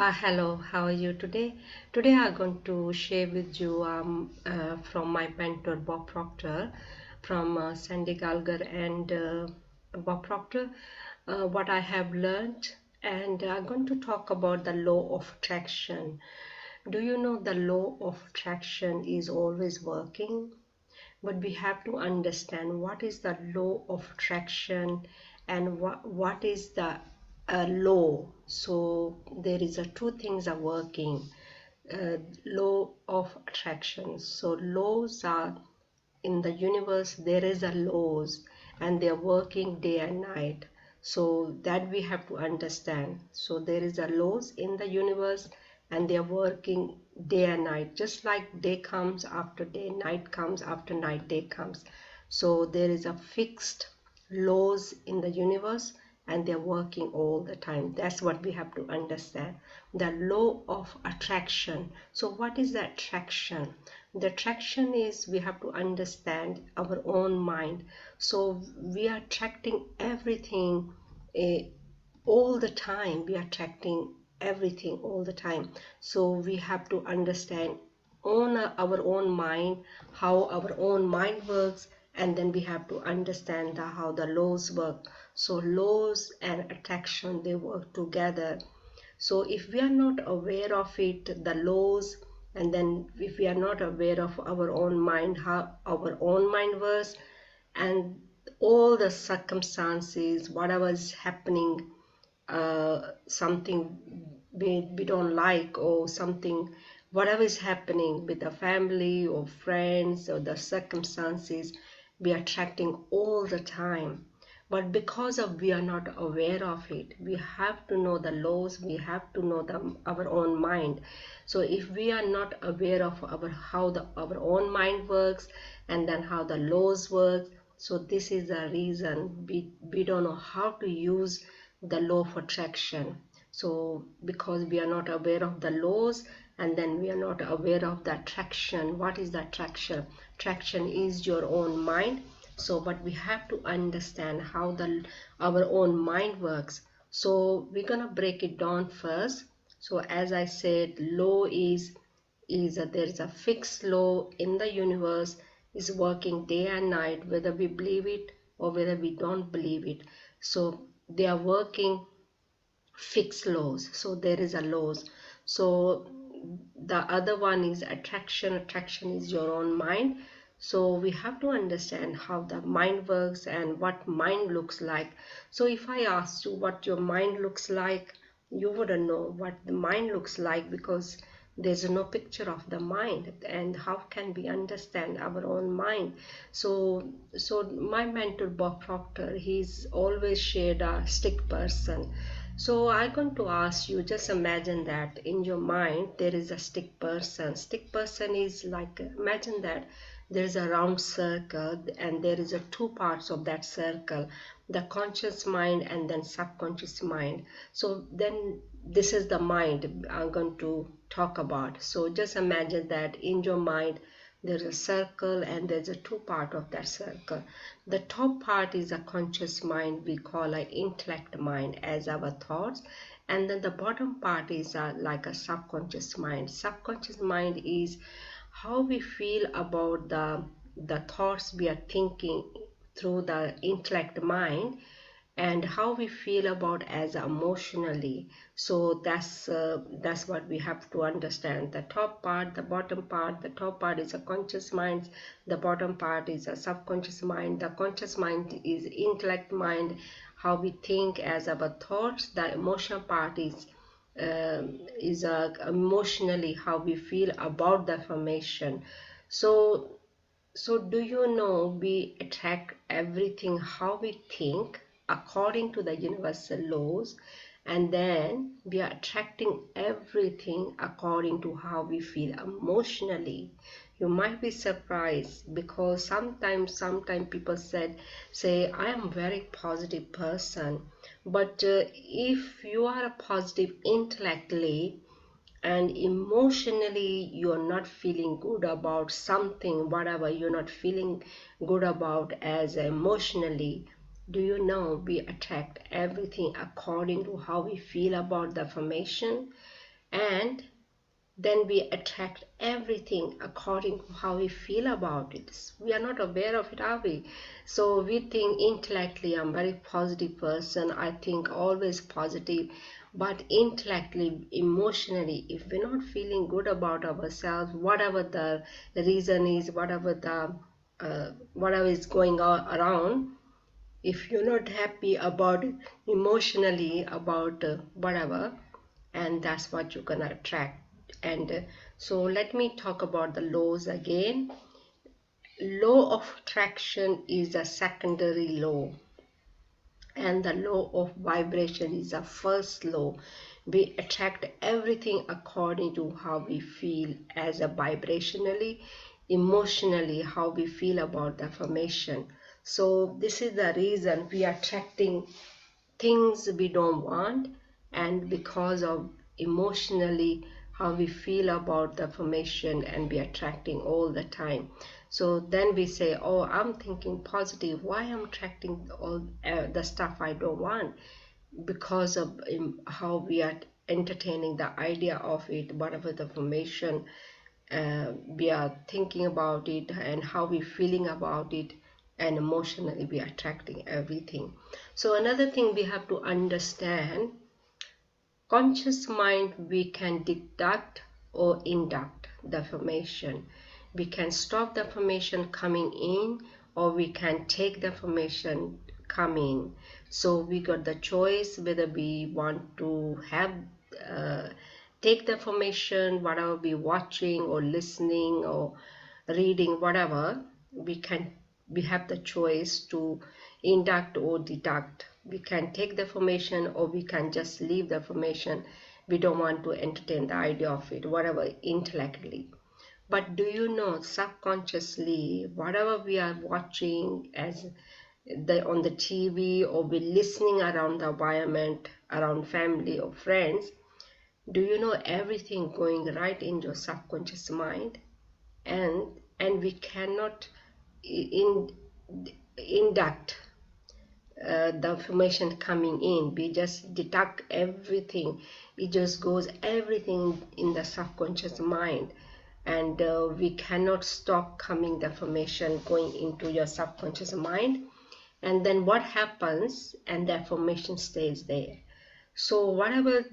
Hello, how are you today? Today I'm going to share with you from my mentor Bob Proctor from Sandy Gallagher and Bob Proctor what I have learned, and I'm going to talk about the law of attraction. Do you know the law of attraction is always working? But we have to understand what is the law of attraction and what is the law. So there is a two things are working. Law of attraction. So laws are in the universe. There is a laws and they are working day and night. So that we have to understand. So there is a laws in the universe and they are working day and night, just like day comes after day, night comes after night, day comes. So there is a fixed laws in the universe and they're working all the time. That's what we have to understand, the law of attraction. So what is the attraction? The attraction is we have to understand our own mind. So we are attracting everything all the time. We are attracting everything all the time. So we have to understand on our own mind, how our own mind works, and then we have to understand how the laws work. So laws and attraction, they work together. So if we are not aware of it, the laws, and then if we are not aware of our own mind, how our own mind works, and all the circumstances, whatever is happening, something we don't like, or something, whatever is happening with the family or friends or the circumstances, we are attracting all the time. But because of we are not aware of it, we have to know the laws, we have to know our own mind. So if we are not aware of our own mind works, and then how the laws work, so this is the reason we don't know how to use the law of attraction. So because we are not aware of the laws, and then we are not aware of the attraction. What is the attraction? Attraction is your own mind. So but we have to understand how our own mind works. So we're gonna break it down first. So as I said, law is there is a fixed law in the universe, is working day and night, whether we believe it or whether we don't believe it. So they are working fixed laws. So there is a laws. So the other one is attraction. Attraction is your own mind. So we have to understand how the mind works and what mind looks like. So if I asked you what your mind looks like, you wouldn't know what the mind looks like, because there's no picture of the mind, and how can we understand our own mind? So my mentor Bob Proctor, he's always shared a stick person. So I'm going to ask you, just imagine that in your mind there is a stick person. Stick person is like, imagine that there is a round circle and there is a two parts of that circle, the conscious mind and then subconscious mind. So then this is the mind I'm going to talk about. So just imagine that in your mind there's a circle and there's a two part of that circle. The top part is a conscious mind, we call an intellect mind as our thoughts, and then the bottom part is like a subconscious mind. Subconscious mind is how we feel about the thoughts we are thinking through the intellect mind, and how we feel about as emotionally. So that's what we have to understand, the top part, the bottom part. The top part is a conscious mind, the bottom part is a subconscious mind. The conscious mind is intellect mind, how we think as our thoughts. The emotional part is emotionally how we feel about the information. So do you know we attract everything how we think according to the universal laws, and then we are attracting everything according to how we feel emotionally. You might be surprised, because sometimes people say I am very positive person, but if you are a positive intellectually and emotionally you're not feeling good about something, whatever you're not feeling good about as emotionally, do you know we attract everything according to how we feel about the information? and then we attract everything according to how we feel about it. We are not aware of it, are we? So we think intellectually, I'm a very positive person, I think always positive, but intellectually, emotionally, if we're not feeling good about ourselves, whatever the reason is, whatever is going on around, if you're not happy about it emotionally, about whatever, and that's what you're gonna attract. And so let me talk about the laws again. Law of attraction is a secondary law, and the law of vibration is the first law. We attract everything according to how we feel as a vibrationally, emotionally, how we feel about the affirmation. So this is the reason we are attracting things we don't want, and because of emotionally how we feel about the affirmation, and we are attracting all the time. So then we say, oh, I'm thinking positive, why I'm attracting all the stuff I don't want? Because of how we are entertaining the idea of it, whatever the affirmation we are thinking about it, and how we feeling about it, and emotionally we are attracting everything. So another thing we have to understand, conscious mind, we can deduct or induct the information. We can stop the information coming in, or we can take the information coming. So we got the choice whether we want to have take the information, whatever we watching or listening or reading, whatever. We have the choice to induct or deduct. We can take the information, or we can just leave the information. We don't want to entertain the idea of it, whatever, intellectually. But do you know, subconsciously, whatever we are watching as on the TV, or we listening around the environment, around family or friends, do you know everything going right in your subconscious mind? And we cannot in induct the information coming in. We just deduct everything. It just goes everything in the subconscious mind, and we cannot stop coming the information going into your subconscious mind. And then what happens, and the information stays there. So whatever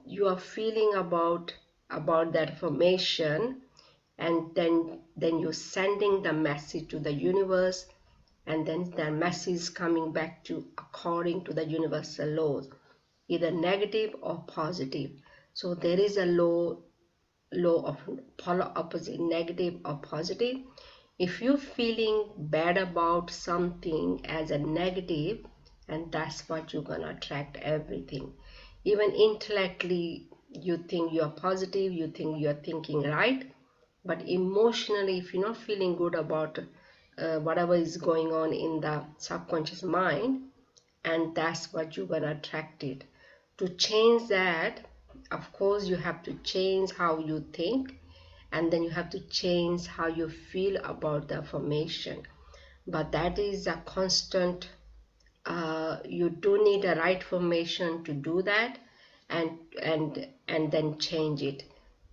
you are feeling about that information, and then you're sending the message to the universe, and then the message is coming back to according to the universal laws, either negative or positive. So there is a law of polar opposite, negative or positive. If you're feeling bad about something as a negative, and that's what you're gonna attract everything. Even intellectually, you think you're positive, you think you're thinking right, but emotionally, if you're not feeling good about whatever is going on in the subconscious mind, and that's what you're gonna attract it. To change that, of course, you have to change how you think, and then you have to change how you feel about the affirmation. But that is a constant. You do need a right formation to do that, and then change it.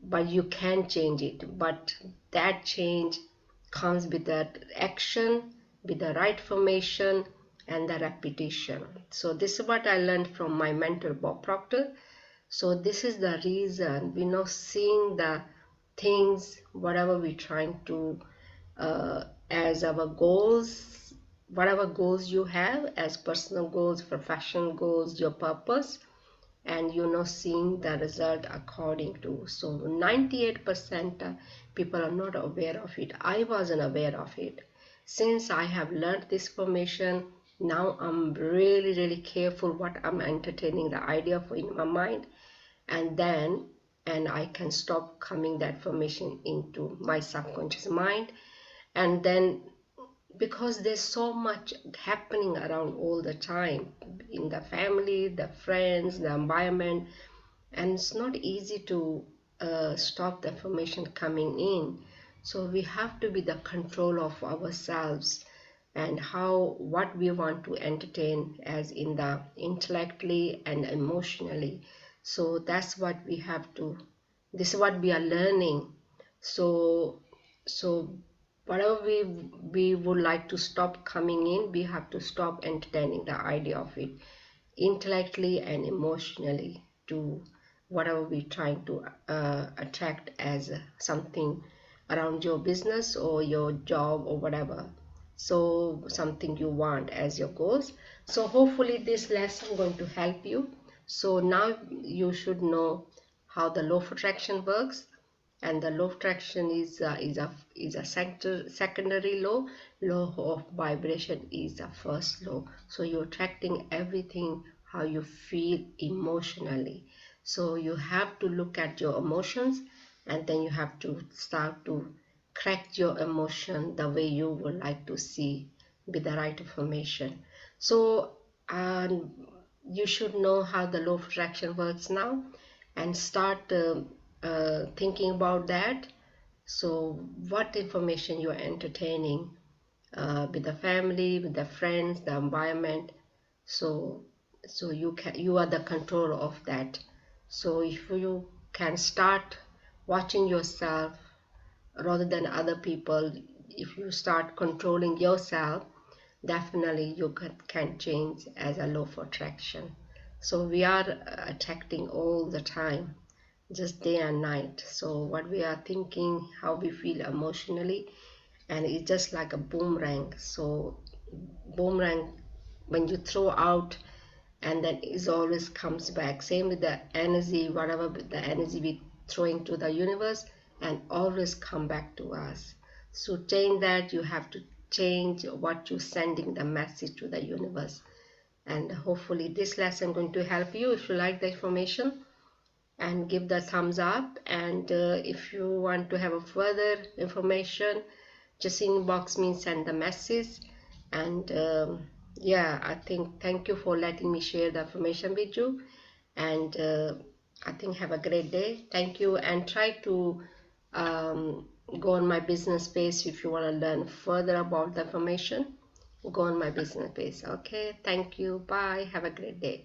But you can change it, but that change comes with that action, with the right formation, and the repetition. So this is what I learned from my mentor Bob Proctor. So this is the reason we know, seeing the things, whatever we're trying to as our goals, whatever goals you have as personal goals, professional goals, your purpose, and seeing the result according to. So 98% people are not aware of it. I wasn't aware of it. Since I have learned this information, now I'm really careful what I'm entertaining the idea of in my mind, and I can stop coming that information into my subconscious mind. And then, because there's so much happening around all the time, in the family, the friends, the environment, and it's not easy to stop the information coming in. So we have to be the control of ourselves, and what we want to entertain, as in the intellectually and emotionally. So that's what we have to This is what we are learning. So whatever we would like to stop coming in, we have to stop entertaining the idea of it intellectually and emotionally to whatever we're trying to attract as something around your business or your job or whatever, so something you want as your goals. So hopefully this lesson going to help you. So now you should know how the law of attraction works, and the law of attraction is a secondary law. Law of vibration is the first law. So you're attracting everything how you feel emotionally. So you have to look at your emotions, and then you have to start to correct your emotion the way you would like to see with the right information. So you should know how the law of attraction works now, and start thinking about that. So what information you are entertaining with the family, with the friends, the environment. So you are the controller of that. So if you can start watching yourself rather than other people, if you start controlling yourself, definitely you can change as a law of attraction. So we are attracting all the time, just day and night. So what we are thinking, how we feel emotionally, and it's just like a boomerang. So boomerang, when you throw out, and then it always comes back. Same with the energy, whatever the energy we throwing to the universe, and always come back to us. So change that. You have to change what you're sending the message to the universe. And hopefully this lesson going to help you. If you like the information, and give the thumbs up, and if you want to have a further information, just inbox me, send the message. And yeah, I think thank you for letting me share the information with you. And I think have a great day. Thank you, and try to go on my business page if you want to learn further about the information. Go on my business page. Okay, thank you, bye, have a great day.